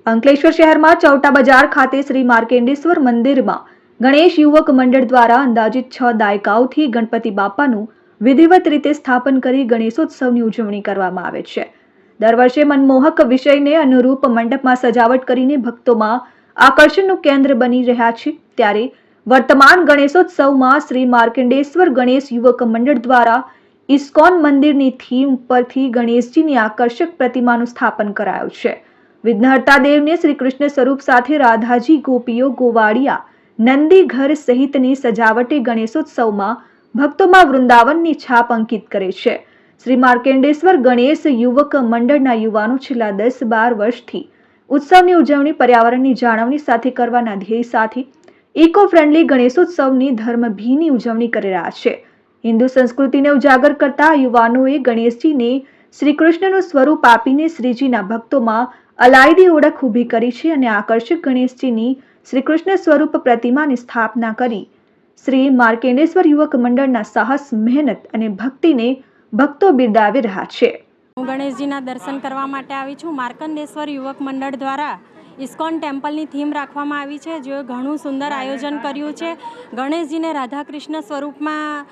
અંકલેશ્વર શહેરમાં ચૌટા બજાર ખાતે શ્રી માર્કેન્ડેશ્વર મંદિરમાં ગણેશ યુવક મંડળ દ્વારા અંદાજિત 6 દાયકાઓથી ગણપતિ બાપાનું વિધિવત રીતે સ્થાપન કરી ગણેશોત્સવની ઉજવણી કરવામાં આવે છે। દર વર્ષે મનમોહક વિષયને અનુરૂપ મંડપમાં સજાવટ કરીને ભક્તોમાં આકર્ષણનું કેન્દ્ર બની રહ્યા છે। ત્યારે વર્તમાન ગણેશોત્સવમાં શ્રી માર્કેન્ડેશ્વર ગણેશ યુવક મંડળ દ્વારા ઇસ્કોન મંદિરની થીમ પરથી ગણેશજીની આકર્ષક પ્રતિમાનું સ્થાપન કરાયું છે। વિઘ્નહર્તા દેવને શ્રી કૃષ્ણ સ્વરૂપ સાથે રાધાજી, ગોપીઓ, ગોવાળિયા, નંદી ઘર સહિતની સજાવટે ગણેશોત્સવમાં ભક્તોમાં વૃંદાવનની છાપ અંકિત કરે છે। શ્રી માર્કેન્ડેશ્વર ગણેશ યુવક મંડળના યુવાનો છેલ્લા 10-12 વર્ષથી ઉત્સવની ઉજવણી પર્યાવરણની જાળવણી સાથે કરવાના ધ્યેય સાથે ઇકો ફ્રેન્ડલી ગણેશોત્સવની ધર્મભીની ઉજવણી કરી રહ્યા છે। હિન્દુ સંસ્કૃતિને ઉજાગર કરતા યુવાનોએ ગણેશજીને શ્રી કૃષ્ણનું સ્વરૂપ આપીને શ્રીજીના ભક્તોમાં અલાયદી ઓળખ ઊભી કરી છે અને આકર્ષક ગણેશજીની શ્રી કૃષ્ણ સ્વરૂપ પ્રતિમાની સ્થાપના કરી શ્રી માર્કેન્ડેશ્વર યુવક મંડળના સાહસ, મહેનત અને ભક્તિને ભક્તો બિરદાવી રહ્યા છે। હું ગણેશજીના દર્શન કરવા માટે આવી છું। માર્કંડેશ્વર યુવક મંડળ દ્વારા ઇસ્કોન ટેમ્પલની થીમ રાખવામાં આવી છે, જેઓ ઘણું સુંદર આયોજન કર્યું છે। ગણેશજીને રાધા કૃષ્ણ સ્વરૂપમાં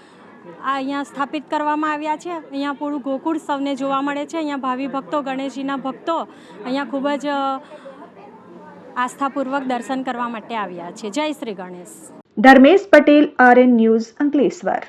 અહીંયા સ્થાપિત કરવામાં આવ્યા છે। અહીંયા પૂરું ગોકુળ સૌને જોવા મળે છે। અહીંયા ભાવિ ભક્તો, ગણેશજીના ભક્તો અહીંયા ખૂબ જ આસ્થાપૂર્વક દર્શન કરવા માટે આવ્યા છે। જય શ્રી ગણેશ। Dharmesh Patel, RN news, Ankleshwar.